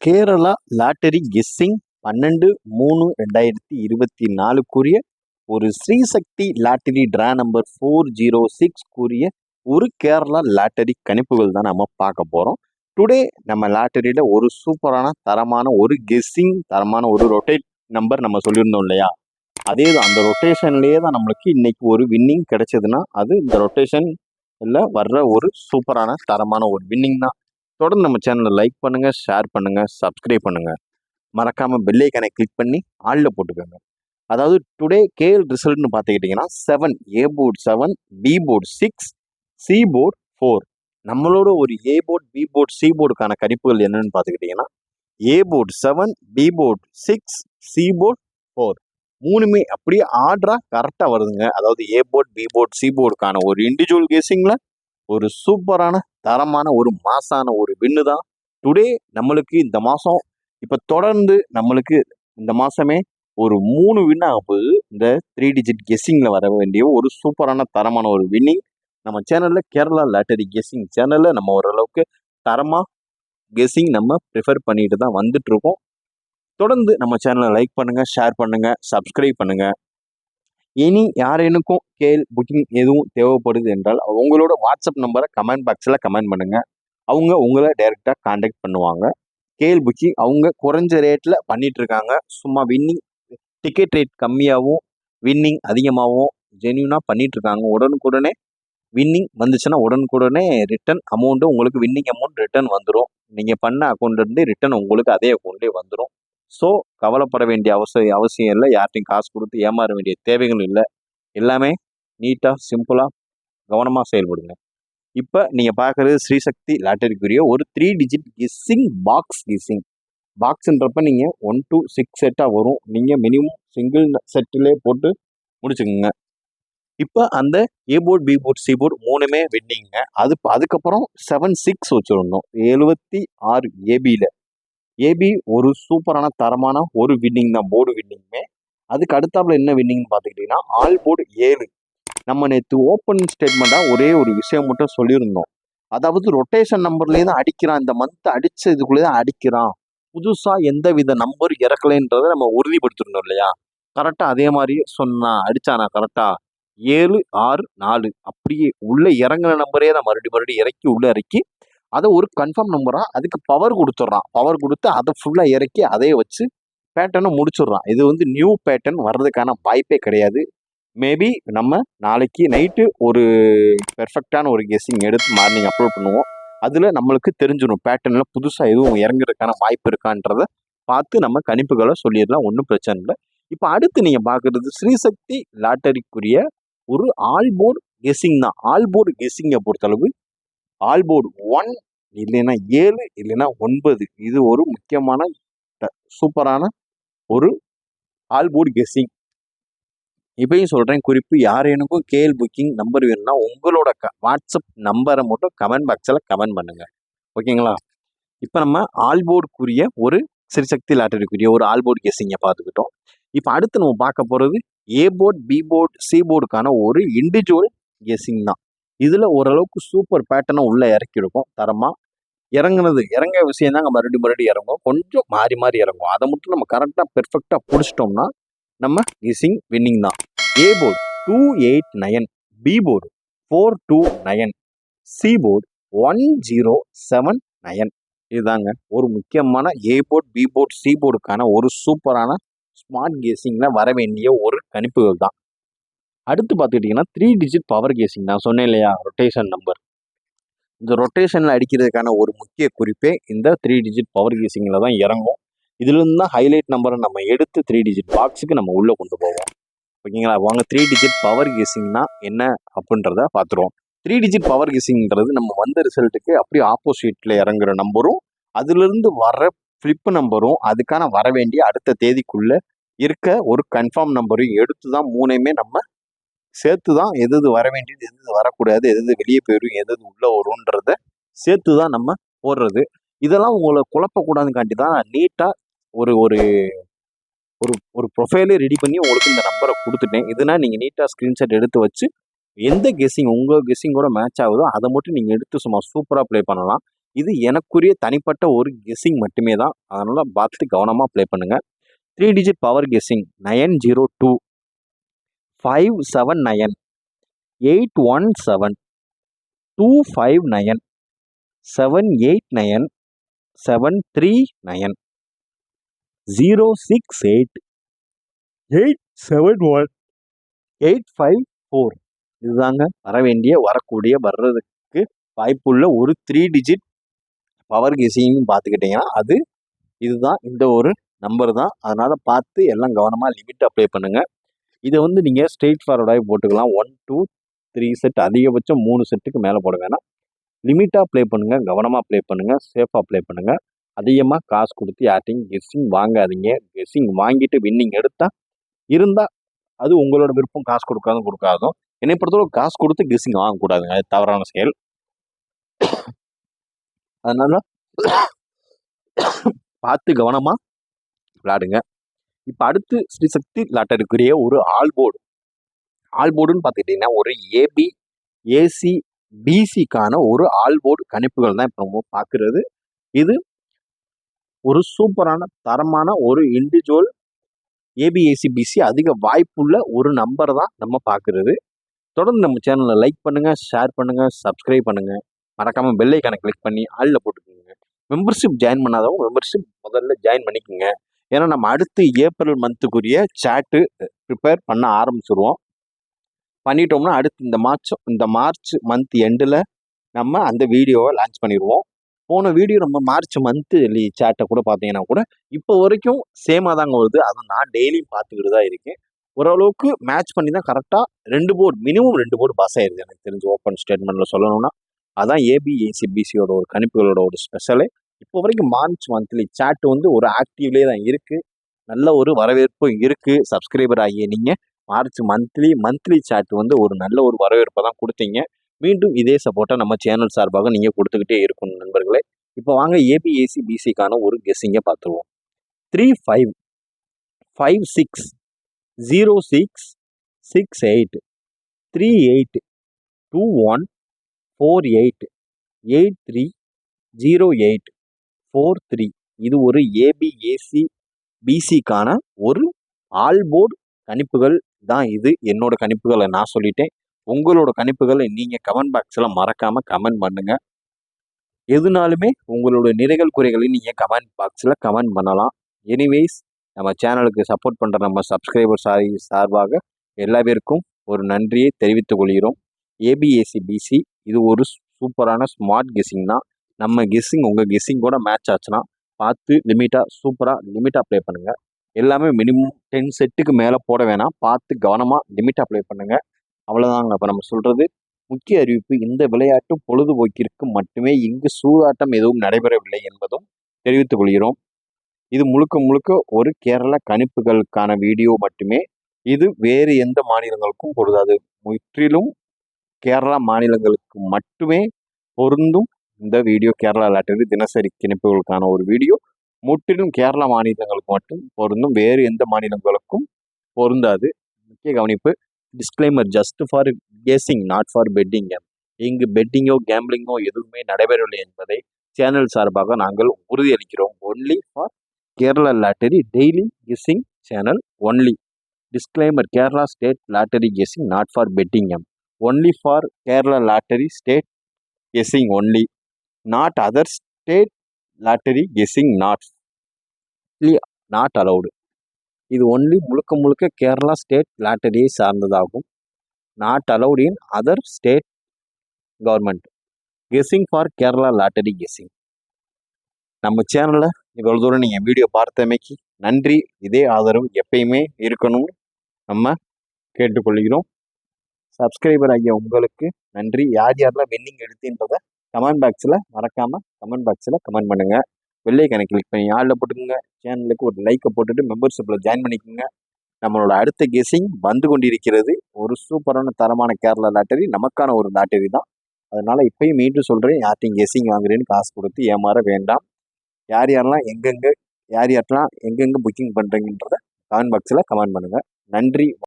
Kerala lottery guessing 12/3/2024 ஒரு Srisakthi lottery draw number 406 ஒரு Kerala lottery கணிப்புகள் தான் நம்ம பார்க்க போகிறோம். டுடே நம்ம லாட்டரியில் ஒரு சூப்பரான தரமான ஒரு கெஸ்ஸிங் தரமான ஒரு ரொட்டேட் நம்பர் நம்ம சொல்லியிருந்தோம் இல்லையா, அதே தான் அந்த ரொட்டேஷன்லேயே தான் நம்மளுக்கு இன்னைக்கு ஒரு வின்னிங் கிடைச்சதுன்னா அது இந்த ரொட்டேஷனில் வர்ற ஒரு சூப்பரான தரமான ஒரு வின்னிங் தான். தொடர்ந்து நம்ம சேனலை லைக் பண்ணுங்கள், ஷேர் பண்ணுங்கள், சப்ஸ்கிரைப் பண்ணுங்கள். மறக்காமல் பெல் ஐக்கானை கிளிக் பண்ணி ஆளில் போட்டுக்கோங்க. அதாவது டுடே கேஎல் ரிசல்ட்னு பார்த்துக்கிட்டிங்கன்னா 7 A board 7 B board 6 C board 4. நம்மளோட ஒரு A board B board C போர்டுக்கான கணிப்புகள் என்னன்னு பார்த்துக்கிட்டிங்கன்னா A board 7 B board 6 C board 4 மூணுமே அப்படியே ஆர்டராக கரெக்டாக வருதுங்க. அதாவது A board B board C போர்டுக்கான ஒரு இண்டிவிஜுவல் கேசிங்கில் ஒரு சூப்பரான தரமான ஒரு மாசான ஒரு வின்னு தான் டுடே நம்மளுக்கு இந்த மாதம். இப்போ தொடர்ந்து நம்மளுக்கு இந்த மாதமே ஒரு 3 வின் ஆக போகுது. இந்த 3 டிஜிட் கெஸ்ஸிங்கில் வர வேண்டிய ஒரு சூப்பரான தரமான ஒரு வின்னிங் நம்ம சேனலில் கேரளா லாட்டரி கெஸ்ஸிங் சேனலில் நம்ம ஓரளவுக்கு தரமாக கெஸ்ஸிங் நம்ம ப்ரிஃபர் பண்ணிட்டு தான் வந்துட்டு இருக்கோம். தொடர்ந்து நம்ம சேனலை லைக் பண்ணுங்கள், ஷேர் பண்ணுங்கள், சப்ஸ்கிரைப் பண்ணுங்கள். இனி யாரேனுக்கும் கேள் புக்கிங் எதுவும் தேவைப்படுது என்றால் உங்களோட வாட்ஸ்அப் நம்பரை கமெண்ட் பாக்ஸில் கமெண்ட் பண்ணுங்கள். அவங்க உங்களை டைரெக்டாக காண்டாக்ட் பண்ணுவாங்க. கேள் புக்கிங் அவங்க குறைஞ்ச ரேட்டில் பண்ணிட்டு இருக்காங்க. சும்மா வின்னிங் டிக்கெட் ரேட் கம்மியாகவும் வின்னிங் அதிகமாகவும் ஜென்யூனாக பண்ணிட்டு இருக்காங்க. உடனுக்குடனே வின்னிங் வந்துச்சுன்னா உடனுக்குடனே ரிட்டன் அமௌண்ட்டு உங்களுக்கு வின்னிங் அமௌண்ட் ரிட்டன் வந்துடும். நீங்கள் பண்ண அக்கௌண்ட்லேருந்து ரிட்டன் உங்களுக்கு அதே அக்கௌண்ட்லேயே வந்துடும். ஸோ கவலைப்பட வேண்டிய அவசியம் இல்லை. யார்ட்டையும் காசு கொடுத்து ஏமாற வேண்டிய தேவைகள் இல்லை. எல்லாமே நீட்டாக சிம்பிளாக கவனமாக செயல்படுங்க. இப்போ நீங்கள் பார்க்குறது ஸ்ரீசக்தி லாட்டரிக்குரிய ஒரு 3 டிஜிட் கெஸ்ஸிங் பாக்ஸ்ன்றப்ப நீங்கள் 1 to 6 செட்டாக வரும். நீங்கள் மினிமம் சிங்கிள் செட்டிலே போட்டு முடிச்சுக்கோங்க. இப்போ அந்த A board B board C board மூணுமே வின்னிங்க. அதுக்கப்புறம் 7-6 வச்சுருந்தோம் 76 ஏபியில். ஏபி ஒரு சூப்பரான தரமான ஒரு வின்னிங் தான், போர்டு வின்னிங்குமே. அதுக்கு அடுத்தாப்புல என்ன வின்னிங்னு பார்த்துக்கிட்டிங்கன்னா ஆல் போர்டு 7. நம்ம நேற்று ஓப்பன் ஸ்டேட்மெண்ட்டாக ஒரே ஒரு விஷயம் மட்டும் சொல்லியிருந்தோம். அதாவது ரொட்டேஷன் நம்பர்லேயே தான் அடிக்கிறான், இந்த மந்த் அடித்த இதுக்குள்ளே தான் அடிக்கிறான், புதுசாக எந்த வித நம்பர் இறக்கலைன்றதை நம்ம உறுதிப்படுத்திருந்தோம் இல்லையா. கரெக்டாக அதே மாதிரி அடித்தானா கரெக்டாக 7-6-4 அப்படியே உள்ளே இறங்குற நம்பரே தான் மறுபடியும் இறக்கி உள்ளே இறக்கி அதை ஒரு கன்ஃபார்ம் நம்பராக அதுக்கு பவர் கொடுத்துட்றான். பவர் கொடுத்து அதை ஃபுல்லாக இறக்கி அதையே வச்சு பேட்டர்னை முடிச்சிடுறான். இது வந்து நியூ பேட்டர்ன் வர்றதுக்கான வாய்ப்பே கிடையாது. மேபி நம்ம நாளைக்கு நைட்டு ஒரு பெர்ஃபெக்டான ஒரு கெஸ்ஸிங் எடுத்து மார்னிங் அப்லோட் பண்ணுவோம். அதில் நம்மளுக்கு தெரிஞ்சிடும் பேட்டர்னில் புதுசாக எதுவும் இறங்குறதுக்கான வாய்ப்பு இருக்கான்றதை பார்த்து நம்ம கணிப்புகளை சொல்லிடலாம், ஒன்றும் பிரச்சனை இல்லை. இப்போ அடுத்து நீங்கள் பார்க்குறது ஸ்ரீசக்தி லாட்டரிக்குரிய ஒரு ஆல் போர்டு கெஸ்ஸிங் தான். ஆல் போர்டு கெஸ்ஸிங்கை பொறுத்தளவு ஆல் போர்டு 1 இல்லைன்னா 7 இல்லைன்னா 9 இது ஒரு முக்கியமான சூப்பரான ஒரு ஆல் போர்டு கெஸ்ஸிங். இப்பயும் சொல்கிறேன், குறிப்பு யாரேனுக்கும் கேஎல் புக்கிங் நம்பர் வேணும்னா உங்களோட வாட்ஸ்அப் நம்பரை மட்டும் கமெண்ட் பாக்ஸில் கமெண்ட் பண்ணுங்கள், ஓகேங்களா. இப்போ நம்ம ஆல் போர்டுக்குரிய ஒரு ஸ்ரீசக்தி லாட்டரிக்குரிய ஒரு ஆல் போர்டு கெஸ்ஸிங்கை பார்த்துக்கிட்டோம். இப்போ அடுத்து நம்ம பார்க்க போகிறது A board B board C போர்டுக்கான ஒரு இண்டிவிஜுவல் கெஸ்ஸிங் தான். இதில் ஓரளவுக்கு சூப்பர் பேட்டர்னை உள்ளே இறக்கிருக்கும். தரமாக இறங்க விஷயம் தாங்க, மறுபடியும் இறங்கும், கொஞ்சம் மாறி மாறி இறங்கும். அதை மட்டும் நம்ம கரெக்டாக பெர்ஃபெக்டாக பிடிச்சிட்டோம்னா நம்ம கெஸ்ஸிங் வின்னிங் தான். A board 289 B board 429 C board 1079 இதுதாங்க ஒரு முக்கியமான A board B board C போர்டுக்கான ஒரு சூப்பரான ஸ்மார்ட் கெஸ்ஸிங்கில் வர வேண்டிய ஒரு கணிப்புகள் தான். அடுத்து பார்த்துக்கிட்டிங்கன்னா 3 டிஜிட் பவர் கெஸ்ஸிங். நான் சொன்னேன் இல்லையா, ரொட்டேஷன் நம்பர். இந்த ரொட்டேஷனில் அடிக்கிறதுக்கான ஒரு முக்கிய குறிப்பே இந்த 3 டிஜிட் பவர் கெஸ்ஸிங்கில் தான் இறங்கும். இதுலேருந்து தான் ஹைலைட் நம்பரை நம்ம எடுத்து 3 டிஜிட் பாக்ஸுக்கு நம்ம உள்ளே கொண்டு போவோம், ஓகேங்களா. வாங்க 3 டிஜிட் பவர் கெஸ்ஸிங்னா என்ன அப்படின்றத பார்த்துருவோம். 3 டிஜிட் பவர் கெஸ்ஸிங்கிறது நம்ம வந்த ரிசல்ட்டுக்கு அப்படியே ஆப்போசிட்டில் இறங்குற நம்பரும் அதுலேருந்து வர ஃப்ளிப்பு நம்பரும் அதுக்கான வர வேண்டிய அடுத்த தேதிக்குள்ளே இருக்க ஒரு கன்ஃபார்ம் நம்பரையும் எடுத்து தான் மூணையுமே நம்ம சேர்த்து தான் எது வர வேண்டியது, எது வரக்கூடாது, எது வெளியே போயிடும், எது உள்ளே வரும்ன்றத சேர்த்து தான் நம்ம போடுறது. இதெல்லாம் உங்களை குழப்பக்கூடாதுக்காண்டி தான் நீட்டாக ஒரு ஒரு ஒரு ஒரு ப்ரொஃபைலே ரெடி பண்ணி உங்களுக்கு இந்த நம்பரை கொடுத்துட்டேன். இதுனா நீங்கள் நீட்டாக ஸ்க்ரீன்ஷாட் எடுத்து வச்சு எந்த கெஸ்ஸிங் உங்கள் கெஸ்ஸிங்கோட மேட்ச் ஆகுதோ அதை மட்டும் நீங்கள் எடுத்து சும்மா சூப்பராக ப்ளே பண்ணலாம். இது எனக்குரிய தனிப்பட்ட ஒரு கெஸ்ஸிங் மட்டுமே தான். அதனால் பார்த்து கவனமாக ப்ளே பண்ணுங்கள். 3 டிஜிட் பவர் கெஸ்ஸிங் 902 579 817 259 789 739 068 871 854 இதுதாங்க வர்றதுக்கு வாய்ப்புள்ள ஒரு 3 டிஜிட் பவர் கெஸ்ஸிங் பார்த்துக்கிட்டிங்கன்னா இதுதான், இந்த ஒரு நம்பர் தான். அதனால் பார்த்து எல்லாம் கவனமாக லிமிட் அப்ளை பண்ணுங்கள். இதை நீங்கள் ஸ்ட்ரெயிட் ஃபார்வர்டாகி போட்டுக்கலாம். 1 2 3 செட், அதிகபட்சம் 3 செட்டுக்கு மேலே போட வேணாம். லிமிட்டாக ப்ளே பண்ணுங்கள், கவனமாக ப்ளே பண்ணுங்கள், சேஃபாக ப்ளே பண்ணுங்கள். அதிகமாக காசு கொடுத்து யார்ட்டையும் கெஸ்ஸிங் வாங்காதீங்க. கெஸ்ஸிங் வாங்கிட்டு வின்னிங் இருந்தால் அது உங்களோட விருப்பம். காசு கொடுக்காதும் என்னை பொறுத்தவரை காசு கொடுத்து கெஸ்ஸிங் வாங்கக்கூடாதுங்க, அது தவறான செயல். அதனால பார்த்து கவனமாக விளையாடுங்க. இப்போ அடுத்து ஸ்ரீசக்தி லாட்டரிக்குரிய ஒரு ஆல்போர்டுன்னு பார்த்துக்கிட்டிங்கன்னா ஒரு ஏபி ஏசி பிசிக்கான ஒரு ஆல்போர்டு கணிப்புகள் தான் இப்போ நம்ம பார்க்குறது. இது ஒரு சூப்பரான தரமான ஒரு இண்டிவிஜுவல் ஏபிஏசி பிசி அதிக வாய்ப்புள்ள ஒரு நம்பர் தான் நம்ம பார்க்குறது. தொடர்ந்து நம்ம சேனலை லைக் பண்ணுங்கள், ஷேர் பண்ணுங்கள், சப்ஸ்கிரைப் பண்ணுங்கள். மறக்காமல் பெல் ஐக்கானை கிளிக் பண்ணி ஆளில் போட்டுக்கோங்க. மெம்பர்ஷிப் ஜாயின் பண்ணாதவங்க மெம்பர்ஷிப் முதல்ல ஜாயின் பண்ணிக்கோங்க. ஏன்னா நம்ம அடுத்து ஏப்ரல் மந்த்துக்குரிய சாட்டு ப்ரிப்பேர் பண்ண ஆரம்பிச்சிருவோம். பண்ணிட்டோம்னா அடுத்து இந்த மார்ச் மந்த் எண்டில் நம்ம அந்த வீடியோவை லான்ச் பண்ணிடுவோம். போன வீடியோ நம்ம மார்ச் மந்த்லி சாட்டை கூட பார்த்தீங்கன்னா கூட இப்போ வரைக்கும் சேமாக தாங்க வருது. அதை நான் டெய்லியும் பார்த்துக்கிட்டு தான் இருக்கேன். ஓரளவுக்கு மேட்ச் பண்ணி தான் கரெக்டாக 2 போர்டு மினிமம் 2 போர்டு பாஸ் ஆயிடுது எனக்கு தெரிஞ்சு. ஓப்பன் ஸ்டேட்மெண்ட்டில் சொல்லணும்னா அதான் ஏபிஏசிபிசியோட ஒரு கணிப்புகளோட ஒரு ஸ்பெஷலே. இப்போ வரைக்கும் மார்ச் மந்த்லி சாட் ஒரு ஆக்டிவ்லேயே தான் இருக்குது. நல்ல ஒரு வரவேற்பும் இருக்குது. சப்ஸ்கிரைபர் ஆகிய நீங்கள் மார்ச் மந்த்லி சாட் ஒரு நல்ல ஒரு வரவேற்பை தான் கொடுத்தீங்க. மீண்டும் இதே சப்போர்ட்டை நம்ம சேனல் சார்பாக நீங்கள் கொடுத்துக்கிட்டே இருக்கணும் நண்பர்களே. இப்போ வாங்க ஏபிஏசி பிசிக்கான ஒரு கெஸ்ஸிங்கை பார்த்துருவோம். 35 56 06 68 38 21 48 83 08 43 இது ஒரு ஏபிஏசி பிசிக்கான ஒரு ஆல்போர்டு கணிப்புகள் தான். இது என்னோட கணிப்புகளை நான் சொல்லிட்டேன். உங்களோட கணிப்புகளை நீங்கள் கமெண்ட் பாக்ஸில் மறக்காமல் கமெண்ட் பண்ணுங்கள். எதுனாலுமே உங்களோட நிறைகள் குறைகளை நீங்கள் கமெண்ட் பாக்ஸில் கமெண்ட் பண்ணலாம். எனிவேஸ் நம்ம சேனலுக்கு சப்போர்ட் பண்ணுற நம்ம சப்ஸ்கிரைபர் சார்பாக எல்லா பேருக்கும் ஒரு நன்றியை தெரிவித்துக் கொள்கிறோம். ஏபிஏசி பிசி இது ஒரு சூப்பரான ஸ்மார்ட் கெஸ்ஸிங் தான். நம்ம கெஸ்ஸிங் உங்கள் கெஸ்ஸிங் கூட மேட்ச் ஆச்சுன்னா பார்த்து லிமிட்டாக ப்ளே பண்ணுங்கள். எல்லாமே மினிமம் 10 செட்டுக்கு மேலே போட வேணாம். பார்த்து கவனமாக லிமிட்டாக ப்ளே பண்ணுங்கள். அவ்வளோதாங்க இப்போ நம்ம சொல்கிறது. முக்கிய அறிவிப்பு, இந்த விளையாட்டு பொழுதுபோக்கிற்கு மட்டுமே, இங்கு சூதாட்டம் எதுவும் நடைபெறவில்லை என்பதும் தெரிவித்துக் கொள்கிறோம். இது முழுக்க ஒரு கேரள கணிப்புகளுக்கான வீடியோ மட்டுமே. இது வேறு எந்த மாநிலங்களுக்கும் பொருந்தாது. முற்றிலும் கேரளா மாநிலங்களுக்கு மட்டுமே பொருந்தும் இந்த வீடியோ. கேரளா லாட்டரி தினசரி கணிப்புகளுக்கான ஒரு வீடியோ முற்றிலும் கேரளா மாநிலங்களுக்கு மட்டும் பொருந்தும், வேறு எந்த மாநிலங்களுக்கும் பொருந்தாது. முக்கிய கவனிப்பு, disclaimer, just for guessing not for betting. இங்கு பெட்டிங்கோ கேம்பிளிங்கோ எதுவுமே நடைபெறவில்லை என்பதை சேனல் சார்பாக நாங்கள் உறுதியளிக்கிறோம். Only for Kerala lottery daily guessing channel only. Disclaimer, Kerala state lottery guessing not for betting. Only for Kerala lottery state guessing only, not other state lottery guessing not allowed. இது ஒன்லி முழுக்க கேரளா ஸ்டேட் லாட்டரியை சார்ந்ததாகும். Not allowed in other state government. Guessing for Kerala lottery guessing. நம்ம சேனலில் இவ்வளோ தூரம் நீங்கள் video பார்த்தமைக்கு நன்றி. இதே ஆதரவு எப்பயுமே இருக்கணும்னு நம்ம கேட்டுக்கொள்கிறோம். சப்ஸ்கிரைபர் ஆகிய உங்களுக்கு நன்றி. யாரெல்லாம் வின்னிங் எடுத்துன்றதை கமெண்ட் பாக்ஸில் மறக்காமல் கமெண்ட் பண்ணுங்கள். வெள்ளை கணக்கு கிளிக் பண்ணி ஆளில் போட்டுக்கோங்க. சேனலுக்கு ஒரு லைக்கை போட்டுட்டு மெம்பர்ஷிப்பில் ஜாயின் பண்ணிக்கோங்க. நம்மளோட அடுத்த கெஸ்ஸிங் வந்து கொண்டிருக்கிறது. ஒரு சூப்பரான தரமான கேரளா லாட்டரி, நமக்கான ஒரு லாட்டரி தான். அதனால் இப்பயும் மீண்டும் சொல்கிறேன், யார்ட்டையும் கெஸ்ஸிங் வாங்குறேன்னு காசு கொடுத்து ஏமாற வேண்டாம். யாரெல்லாம் எங்கெங்கே புக்கிங் பண்ணுறீங்கன்றத கமெண்ட் பாக்ஸில் கமெண்ட் பண்ணுங்கள். நன்றி.